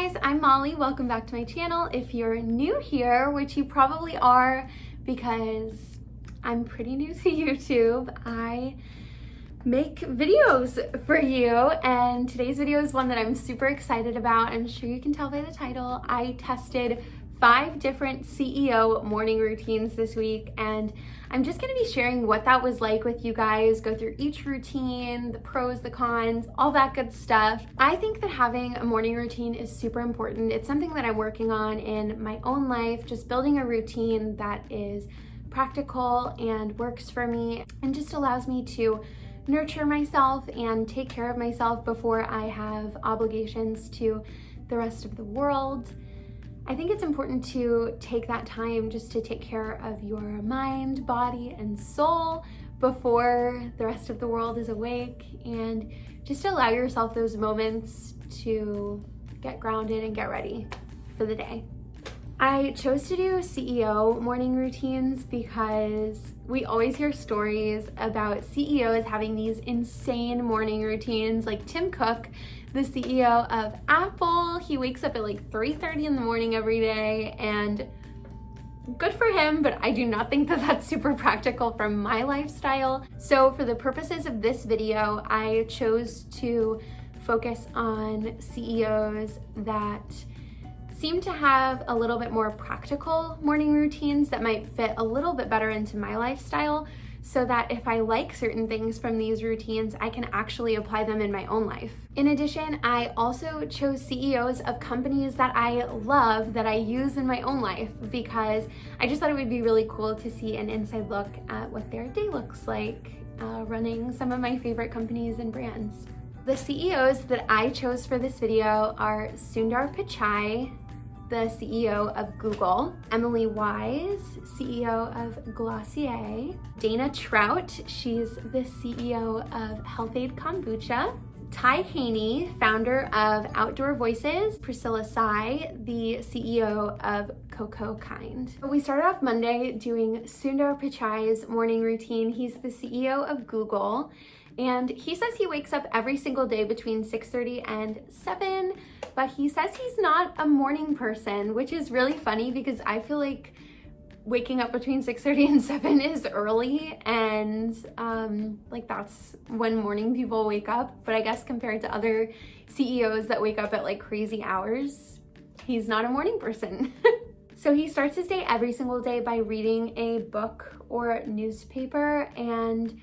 guys, I'm Molly. Welcome back to my channel. If you're new here, which you probably are because I'm pretty new to YouTube, I make videos for you, and today's video is one that I'm super excited about. I'm sure you can tell by the title. I tested 5 different CEO morning routines this week, and I'm just gonna be sharing what that was like with you guys, go through each routine, the pros, the cons, all that good stuff. I think that having a morning routine is super important. It's something that I'm working on in my own life, just building a routine that is practical and works for me and just allows me to nurture myself and take care of myself before I have obligations to the rest of the world. I think it's important to take that time just to take care of your mind, body, and soul before the rest of the world is awake, and just allow yourself those moments to get grounded and get ready for the day. I chose to do CEO morning routines because we always hear stories about CEOs having these insane morning routines, like Tim Cook, the CEO of Apple. He wakes up at like 3:30 in the morning every day, and good for him, but I do not think that that's super practical for my lifestyle. So for the purposes of this video, I chose to focus on CEOs that seem to have a little bit more practical morning routines that might fit a little bit better into my lifestyle, so that if I like certain things from these routines, I can actually apply them in my own life. In addition, I also chose CEOs of companies that I love, that I use in my own life, because I just thought it would be really cool to see an inside look at what their day looks like running some of my favorite companies and brands. The CEOs that I chose for this video are Sundar Pichai, the CEO of Google; Emily Weiss, CEO of Glossier; Daina Trout, she's the CEO of HealthAde Kombucha; Haney, founder of Outdoor Voices; Priscilla Sai, the CEO of Cocokind. We started off Monday doing Sundar Pichai's morning routine. He's the CEO of Google, and he says he wakes up every single day between 6:30 and 7, but he says he's not a morning person, which is really funny because I feel like waking up between 6:30 and 7 is early, and like that's when morning people wake up. But I guess compared to other CEOs that wake up at like crazy hours, he's not a morning person. So he starts his day every single day by reading a book or newspaper, and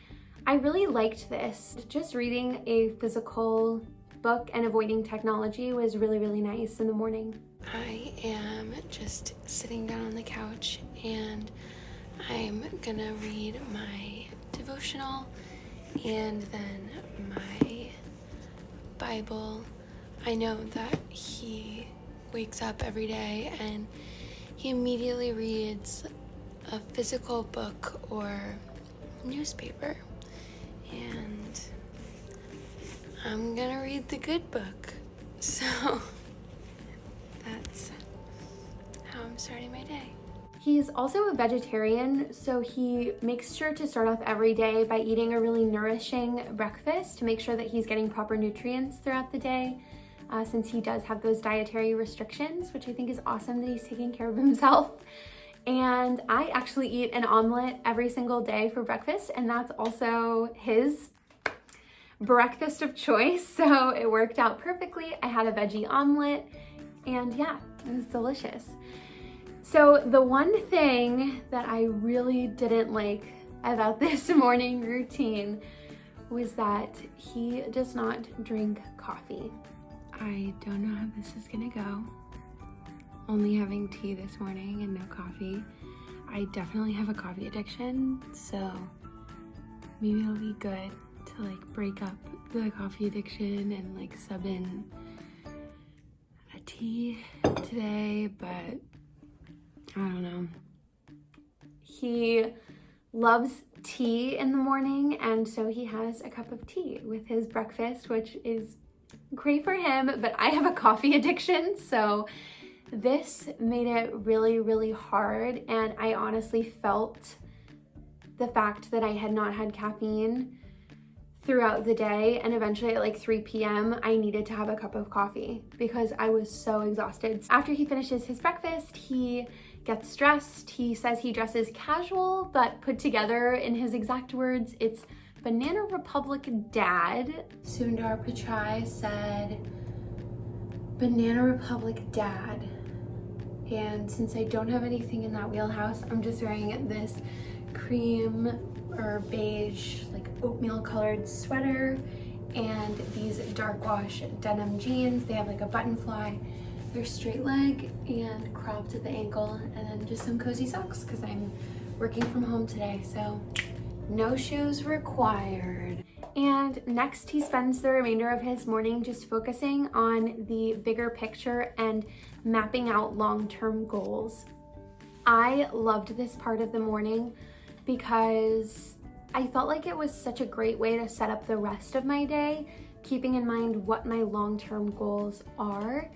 I really liked this. Just reading a physical book and avoiding technology was really, really nice in the morning. I am just sitting down on the couch, and I'm gonna read my devotional and then my Bible. I know that he wakes up every day and he immediately reads a physical book or newspaper, and I'm gonna read the good book. So that's how I'm starting my day. He's also a vegetarian, so he makes sure to start off every day by eating a really nourishing breakfast to make sure that he's getting proper nutrients throughout the day, since he does have those dietary restrictions, which I think is awesome that he's taking care of himself. And I actually eat an omelet every single day for breakfast, and that's also his breakfast of choice, so it worked out perfectly. I had a veggie omelet, and yeah, it was delicious. So the one thing that I really didn't like about this morning routine was that he does not drink coffee. I don't know how this is gonna go. Only having tea this morning and no coffee. I definitely have a coffee addiction, so maybe it'll be good to like break up the coffee addiction and like sub in a tea today, but I don't know. He loves tea in the morning, and so he has a cup of tea with his breakfast, which is great for him, but I have a coffee addiction, so this made it really, really hard, and I honestly felt the fact that I had not had caffeine throughout the day, and eventually at like 3 p.m. I needed to have a cup of coffee because I was so exhausted. After he finishes his breakfast, he gets dressed. He says he dresses casual, but put together, in his exact words, it's Banana Republic Dad. Sundar Pichai said, Banana Republic Dad. And since I don't have anything in that wheelhouse, I'm just wearing this cream or beige, like oatmeal colored sweater and these dark wash denim jeans. They have like a button fly. They're straight leg and cropped at the ankle, and then just some cozy socks because I'm working from home today, so no shoes required. And next, he spends the remainder of his morning just focusing on the bigger picture and mapping out long-term goals. I loved this part of the morning because I felt like it was such a great way to set up the rest of my day, keeping in mind what my long-term goals are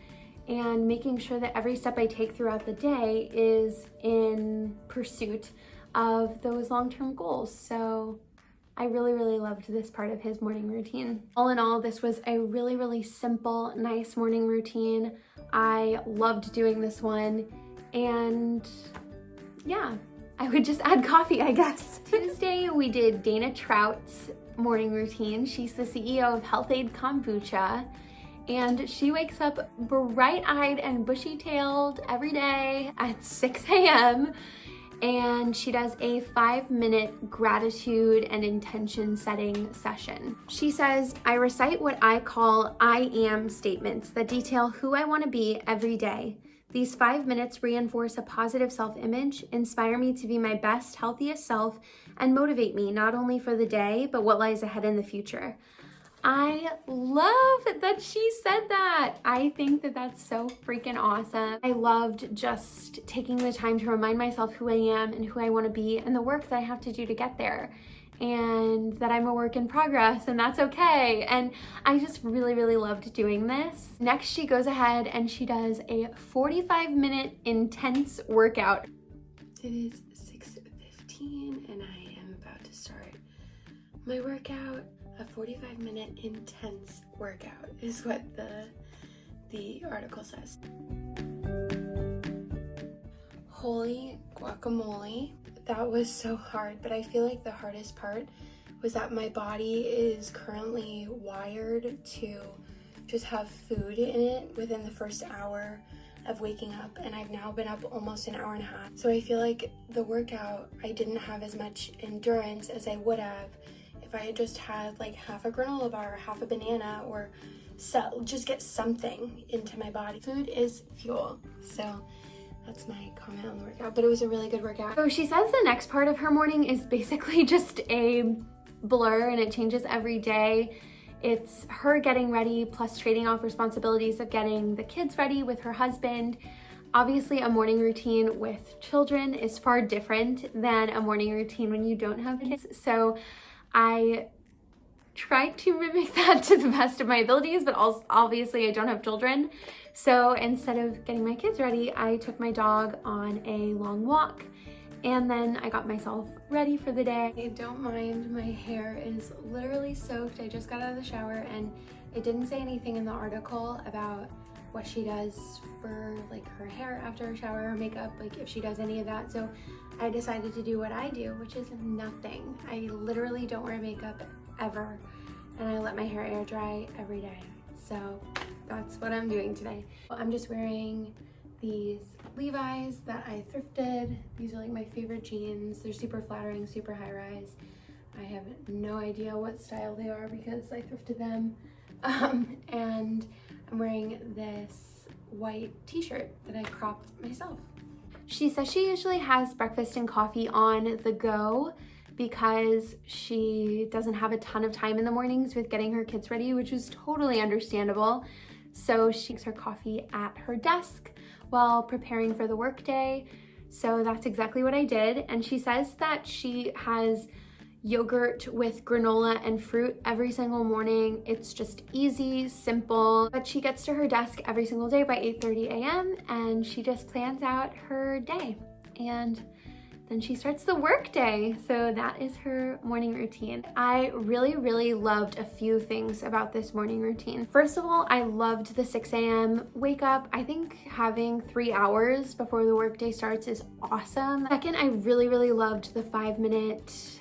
and making sure that every step I take throughout the day is in pursuit of those long-term goals. So I really, really loved this part of his morning routine. All in all, this was a really, really simple, nice morning routine. I loved doing this one, and yeah, I would just add coffee, I guess. Tuesday, we did Daina Trout's morning routine. She's the CEO of HealthAde Kombucha, and she wakes up bright-eyed and bushy-tailed every day at 6 a.m. and she does a 5-minute gratitude and intention setting session. She says, I recite what I call I am statements that detail who I want to be every day. These 5 minutes reinforce a positive self-image, inspire me to be my best, healthiest self, and motivate me not only for the day, but what lies ahead in the future. I love that she said that. I think that that's so freaking awesome. I loved just taking the time to remind myself who I am and who I want to be and the work that I have to do to get there, and that I'm a work in progress, and that's okay. And I just really, really loved doing this. Next, she goes ahead and she does a 45-minute intense workout. It is 6:15 and I am about to start my workout. A 45-minute intense workout is what the article says. Holy guacamole. That was so hard, but I feel like the hardest part was that my body is currently wired to just have food in it within the first hour of waking up, and I've now been up almost an hour and a half. So I feel like the workout, I didn't have as much endurance as I would have if I had just had like half a granola bar, half a banana, or just get something into my body. Food is fuel. So that's my comment on the workout, but it was a really good workout. So she says the next part of her morning is basically just a blur and it changes every day. It's her getting ready plus trading off responsibilities of getting the kids ready with her husband. Obviously, a morning routine with children is far different than a morning routine when you don't have kids. So I tried to mimic that to the best of my abilities, but also obviously I don't have children. So instead of getting my kids ready, I took my dog on a long walk and then I got myself ready for the day. I don't mind, my hair is literally soaked. I just got out of the shower, and it didn't say anything in the article about what she does for like her hair after her shower or makeup, like if she does any of that. So I decided to do what I do, which is nothing. I literally don't wear makeup ever, and I let my hair air dry every day. So that's what I'm doing today. I'm just wearing these Levi's that I thrifted. These are like my favorite jeans. They're super flattering, super high rise. I have no idea what style they are because I thrifted them. And I'm wearing this white t-shirt that I cropped myself. She says she usually has breakfast and coffee on the go because she doesn't have a ton of time in the mornings with getting her kids ready, which is totally understandable. So she makes her coffee at her desk while preparing for the workday. So that's exactly what I did. And she says that she has yogurt with granola and fruit every single morning. It's just easy, simple, but she gets to her desk every single day by 8:30 a.m. and she just plans out her day. And then she starts the work day. So that is her morning routine. I really loved a few things about this morning routine. First of all, I loved the 6 a.m. wake up. I think having 3 hours before the workday starts is awesome. Second, I really loved the 5-minute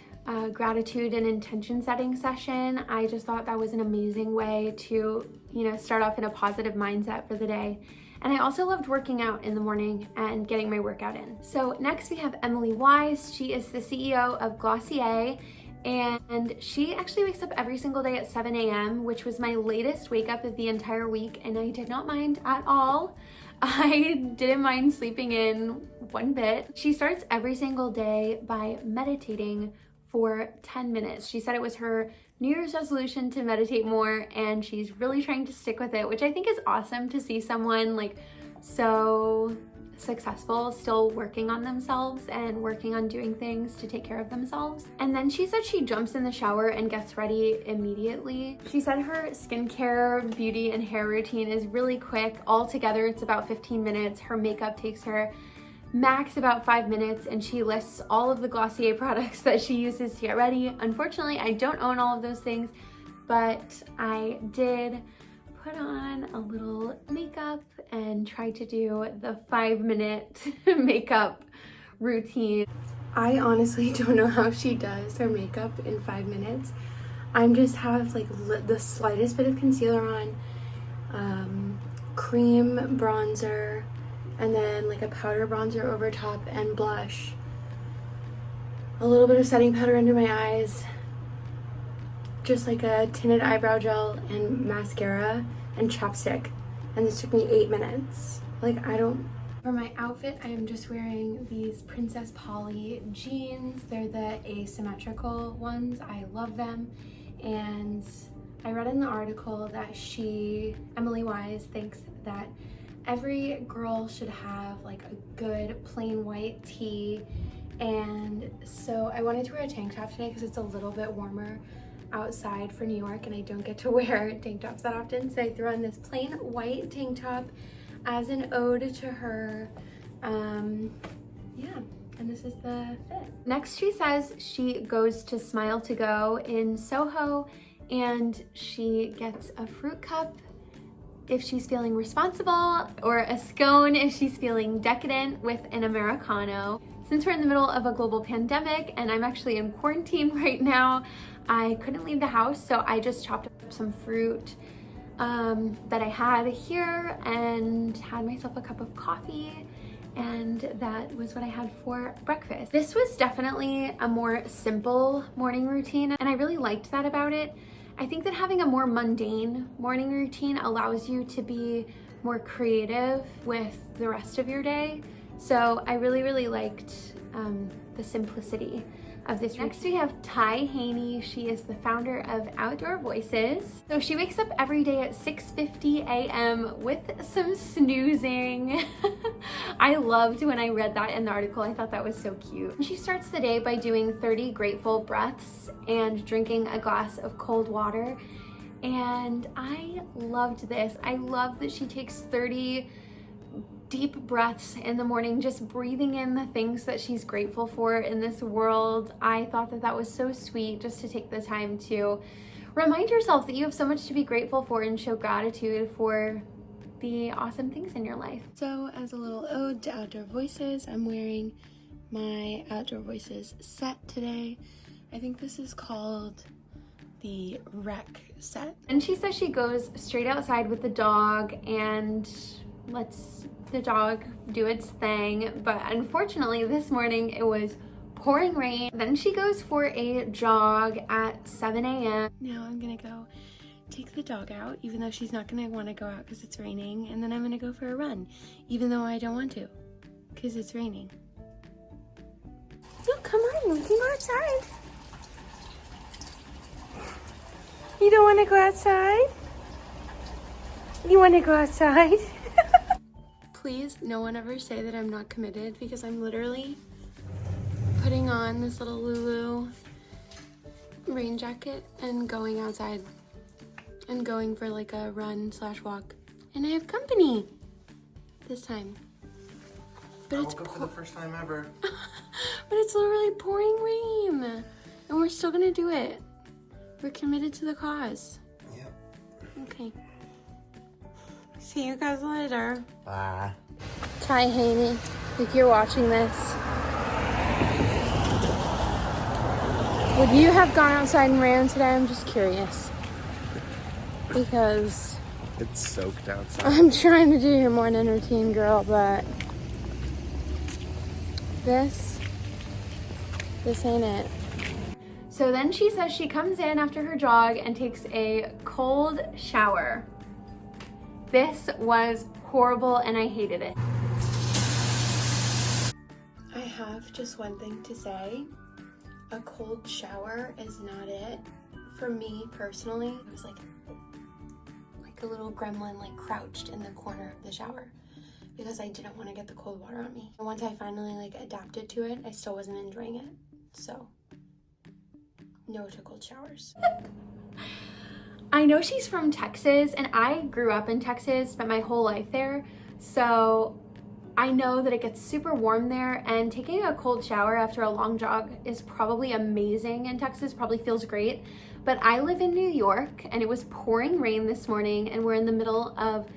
gratitude and intention setting session. I just thought that was an amazing way to, start off in a positive mindset for the day. And I also loved working out in the morning and getting my workout in. So next we have Emily Weiss. She is the CEO of Glossier, and she actually wakes up every single day at 7 a.m., which was my latest wake up of the entire week, and I did not mind at all. I didn't mind sleeping in one bit. She starts every single day by meditating for 10 minutes. She said it was her New Year's resolution to meditate more, and she's really trying to stick with it, which I think is awesome to see someone like so successful still working on themselves and working on doing things to take care of themselves. And then she said she jumps in the shower and gets ready immediately. She said her skincare, beauty, and hair routine is really quick. Altogether, it's about 15 minutes. Her makeup takes her max about 5 minutes, and she lists all of the Glossier products that she uses to get ready. Unfortunately, I don't own all of those things, but I did put on a little makeup and try to do the 5-minute makeup routine. I honestly don't know how she does her makeup in 5 minutes. I just have like the slightest bit of concealer on, cream bronzer, and then like a powder bronzer over top and blush. A little bit of setting powder under my eyes, just like a tinted eyebrow gel and mascara and chapstick. And this took me 8 minutes. For my outfit, I am just wearing these Princess Polly jeans. They're the asymmetrical ones. I love them. And I read in the article that Emily Weiss, thinks that every girl should have like a good plain white tee, and so I wanted to wear a tank top today because it's a little bit warmer outside for New York and I don't get to wear tank tops that often, so I threw on this plain white tank top as an ode to her. Yeah, and this is the fit. Next, she says she goes to Smile to Go in Soho and she gets a fruit cup if she's feeling responsible, or a scone if she's feeling decadent, with an Americano. Since we're in the middle of a global pandemic and I'm actually in quarantine right now, I couldn't leave the house, so I just chopped up some fruit that I had here and had myself a cup of coffee, and that was what I had for breakfast. This was definitely a more simple morning routine, and I really liked that about it. I think that having a more mundane morning routine allows you to be more creative with the rest of your day. So I really liked the simplicity of this. Next we have Tsai Haney. She is the founder of Outdoor Voices. So she wakes up every day at 6:50 a.m. with some snoozing. I loved when I read that in the article. I thought that was so cute. She starts the day by doing 30 grateful breaths and drinking a glass of cold water. And I loved this. I love that she takes 30 deep breaths in the morning, just breathing in the things that she's grateful for in this world. I thought that that was so sweet, just to take the time to remind yourself that you have so much to be grateful for and show gratitude for the awesome things in your life. So as a little ode to Outdoor Voices, I'm wearing my Outdoor Voices set today. I think this is called the Rec set. And she says she goes straight outside with the dog and lets the dog do its thing, but unfortunately this morning it was pouring rain. Then she goes for a jog at 7 a.m. Now I'm gonna go take the dog out, even though she's not gonna want to go out because it's raining, and then I'm gonna go for a run, even though I don't want to because it's raining. Oh, come on, we can go outside. You don't want to go outside? You want to go outside? Please, no one ever say that I'm not committed, because I'm literally putting on this little Lulu rain jacket and going outside and going for like a run/walk. And I have company this time. But I woke up for the first time ever. But it's literally pouring rain. And we're still gonna do it. We're committed to the cause. Yep. Okay. See you guys later. Bye. Tsai, Haney, if you're watching this, would you have gone outside and ran today? I'm just curious. Because It's soaked outside. I'm trying to do your morning routine, girl, but this ain't it. So then she says she comes in after her jog and takes a cold shower. This was horrible and I hated it. I have just one thing to say. A cold shower is not it. For me personally, it was like a little gremlin like crouched in the corner of the shower because I didn't want to get the cold water on me. And once I finally like adapted to it, I still wasn't enjoying it. So no to cold showers. I know she's from Texas and I grew up in Texas, spent my whole life there. So I know that it gets super warm there, and taking a cold shower after a long jog is probably amazing in Texas, probably feels great. But I live in New York and it was pouring rain this morning and we're in the middle of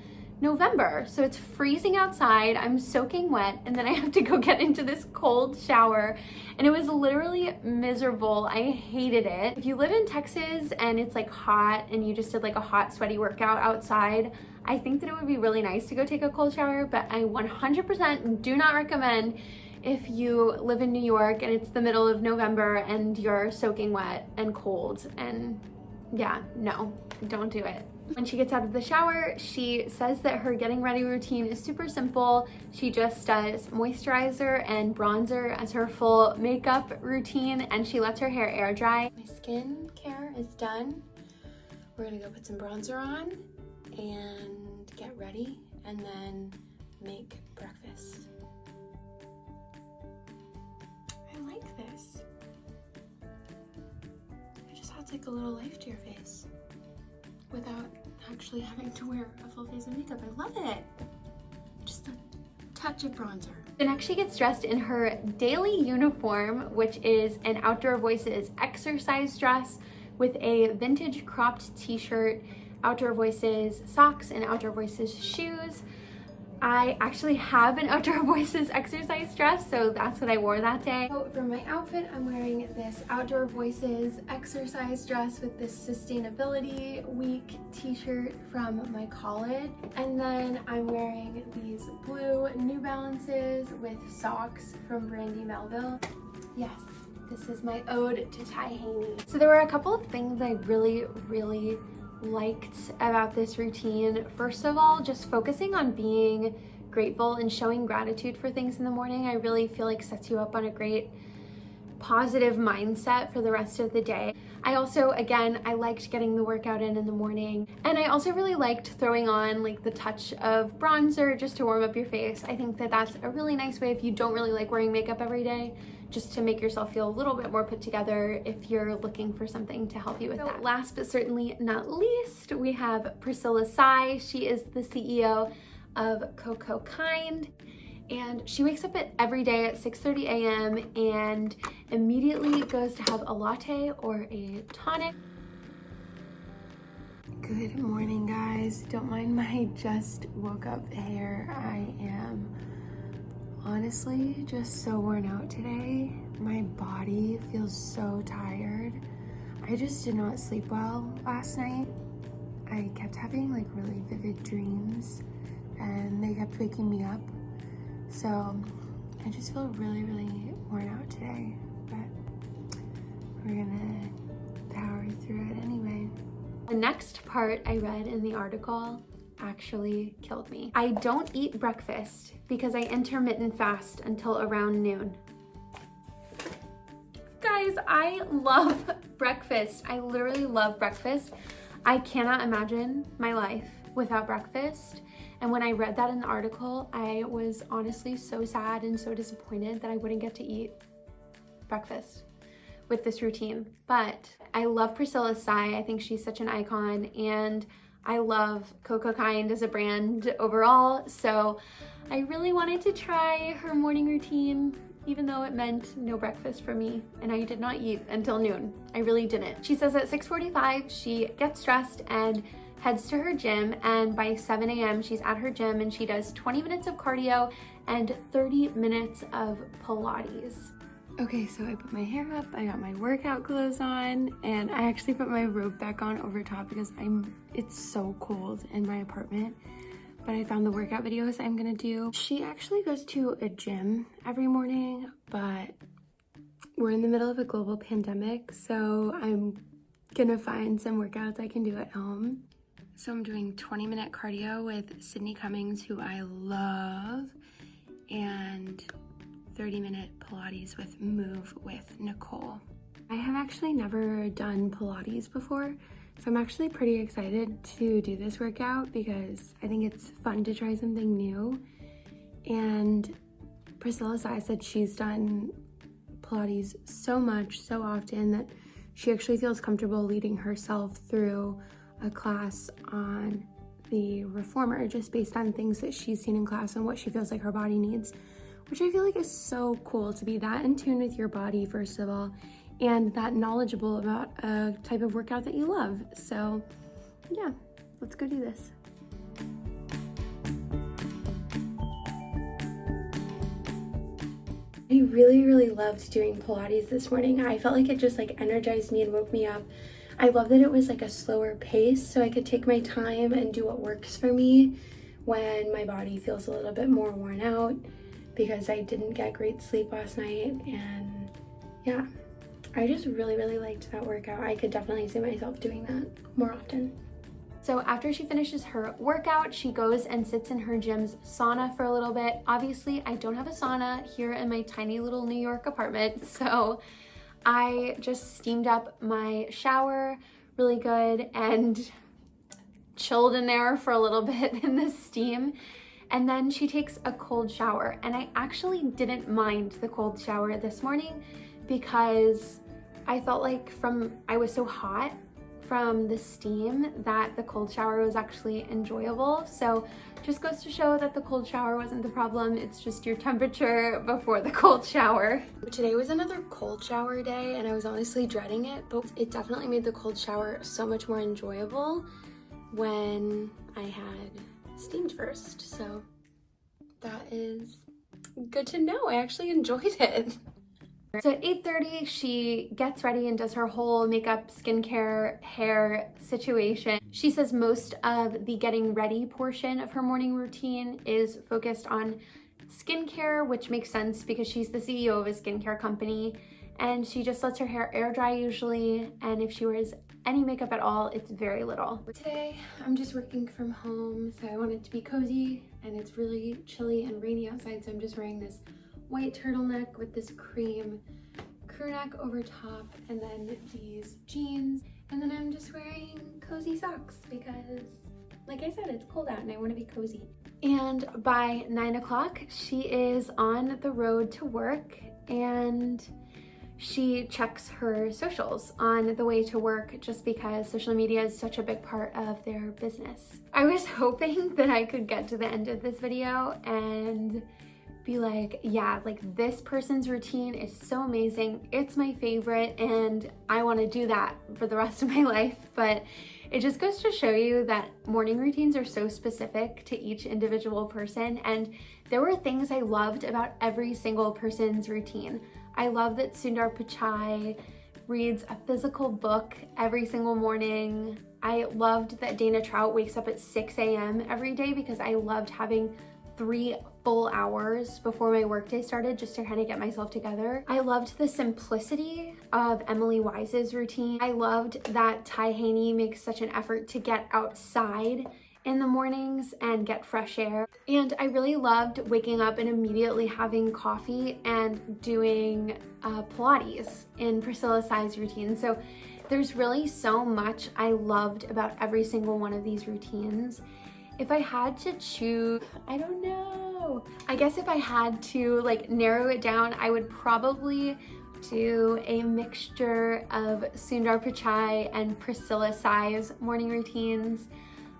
November. So it's freezing outside, I'm soaking wet, and then I have to go get into this cold shower. And it was literally miserable. I hated it. If you live in Texas and it's like hot and you just did like a hot, sweaty workout outside, I think that it would be really nice to go take a cold shower, but I 100% do not recommend if you live in New York and it's the middle of November and you're soaking wet and cold. And yeah, no, don't do it. When she gets out of the shower, she says that her getting ready routine is super simple. She just does moisturizer and bronzer as her full makeup routine, and she lets her hair air dry. My skin care is done. We're gonna go put some bronzer on and get ready and then make breakfast. I like this. It just adds like a little life to your face without actually having to wear a full face of makeup. I love it. Just a touch of bronzer. The next she gets dressed in her daily uniform, which is an Outdoor Voices exercise dress with a vintage cropped t-shirt, Outdoor Voices socks, and Outdoor Voices shoes. I actually have an Outdoor Voices exercise dress, so that's what I wore that day. So for my outfit, I'm wearing this Outdoor Voices exercise dress with this Sustainability Week t-shirt from my college. And then I'm wearing these blue New Balances with socks from Brandy Melville. Yes, this is my ode to Tsai Haney. So there were a couple of things I really liked about this routine. First of all, just focusing on being grateful and showing gratitude for things in the morning, I really feel like sets you up on a great positive mindset for the rest of the day. I also, again, I liked getting the workout in the morning, and I also really liked throwing on like the touch of bronzer just to warm up your face. I think that that's a really nice way if you don't really like wearing makeup every day, just to make yourself feel a little bit more put together if you're looking for something to help you with that. Last but certainly not least, we have Priscilla Sai. She is the CEO of Cocokind, and she wakes up every day at 6:30 a.m. and immediately goes to have a latte or a tonic. Good morning, guys. Don't mind my just woke up hair. I am honestly just so worn out today. My body feels so tired. I just did not sleep well last night. I kept having like really vivid dreams and they kept waking me up. So I just feel really worn out today, but we're gonna power through it anyway. The next part I read in the article actually killed me. I don't eat breakfast because I intermittent fast until around noon. Guys, I love breakfast. I literally love breakfast. I cannot imagine my life without breakfast. And when I read that in the article, I was honestly so sad and so disappointed that I wouldn't get to eat breakfast with this routine. But I love Priscilla Sai. I think she's such an icon, and I love Cocokind as a brand overall. So I really wanted to try her morning routine. even though it meant no breakfast for me and I did not eat until noon. I really didn't. She says at 6:45 she gets dressed and heads to her gym, and by 7 a.m. she's at her gym and she does 20 minutes of cardio and 30 minutes of Pilates. Okay, so I put my hair up, I got my workout clothes on, and I actually put my robe back on over top because it's so cold in my apartment. But I found the workout videos I'm gonna do. She actually goes to a gym every morning, but we're in the middle of a global pandemic, so I'm gonna find some workouts I can do at home. So I'm doing 20-minute cardio with Sydney Cummings, who I love, and 30-minute Pilates with Move with Nicole. I have actually never done Pilates before, so I'm actually pretty excited to do this workout because I think it's fun to try something new. And Priscilla Sai said she's done Pilates so much, so often, that she actually feels comfortable leading herself through a class on the reformer just based on things that she's seen in class and what she feels like her body needs, which I feel like is so cool to be that in tune with your body, first of all, and that knowledgeable about a type of workout that you love. So yeah, let's go do this. I really loved doing Pilates this morning. I felt like it just like energized me and woke me up. I love that it was like a slower pace, so I could take my time and do what works for me when my body feels a little bit more worn out because I didn't get great sleep last night. And yeah, I just really liked that workout. I could definitely see myself doing that more often. So after she finishes her workout, she goes and sits in her gym's sauna for a little bit. Obviously, I don't have a sauna here in my tiny little New York apartment, so I just steamed up my shower really good and chilled in there for a little bit in the steam. And then she takes a cold shower. And I actually didn't mind the cold shower this morning because I felt like I was so hot from the steam that the cold shower was actually enjoyable. So just goes to show that the cold shower wasn't the problem. It's just your temperature before the cold shower. Today was another cold shower day and I was honestly dreading it, but it definitely made the cold shower so much more enjoyable when I had steamed first. So that is good to know. I actually enjoyed it. So at 8:30, she gets ready and does her whole makeup, skincare, hair situation. She says most of the getting ready portion of her morning routine is focused on skincare, which makes sense because she's the CEO of a skincare company, and she just lets her hair air dry usually, and if she wears any makeup at all, it's very little. Today, I'm just working from home, so I want it to be cozy, and it's really chilly and rainy outside, so I'm just wearing this white turtleneck with this cream crew neck over top, and then these jeans, and then I'm just wearing cozy socks because, like I said, it's cold out and I want to be cozy. And by 9 o'clock, she is on the road to work, and she checks her socials on the way to work just because social media is such a big part of their business. I was hoping that I could get to the end of this video and be like, yeah, like this person's routine is so amazing, it's my favorite, and I want to do that for the rest of my life. But it just goes to show you that morning routines are so specific to each individual person, and there were things I loved about every single person's routine. I love that Sundar Pichai reads a physical book every single morning. I loved that Daina Trout wakes up at 6 a.m. every day because I loved having 3 full hours before my workday started just to kind of get myself together. I loved the simplicity of Emily Weiss's routine. I loved that Haney makes such an effort to get outside in the mornings and get fresh air. And I really loved waking up and immediately having coffee and doing Pilates in Priscilla Sai's routine. So there's really so much I loved about every single one of these routines. If I had to choose, I don't know. I guess if I had to like narrow it down, I would probably do a mixture of Sundar Pichai and Priscilla Sai's morning routines.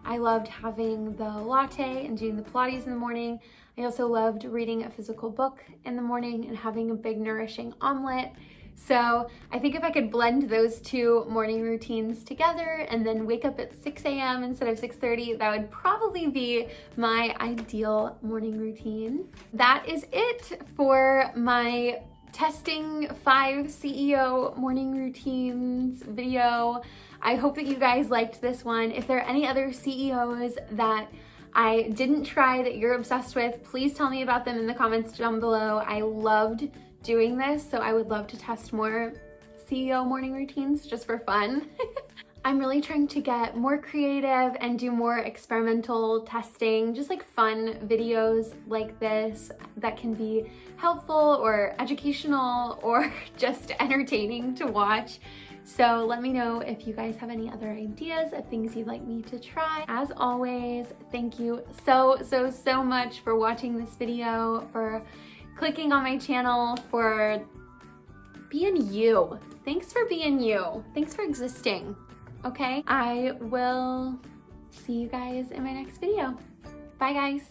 I loved having the latte and doing the Pilates in the morning. I also loved reading a physical book in the morning and having a big nourishing omelet. So I think if I could blend those two morning routines together and then wake up at 6 a.m. instead of 6:30, that would probably be my ideal morning routine. That is it for my testing 5 CEO morning routines video. I hope that you guys liked this one. If there are any other CEOs that I didn't try that you're obsessed with, please tell me about them in the comments down below. I loved doing this, so I would love to test more CEO morning routines just for fun. I'm really trying to get more creative and do more experimental testing, just like fun videos like this that can be helpful or educational or just entertaining to watch. So let me know if you guys have any other ideas of things you'd like me to try. As always, thank you so much for watching this video, for clicking on my channel, for being you. Thanks for being you. Thanks for existing, okay? I will see you guys in my next video. Bye, guys.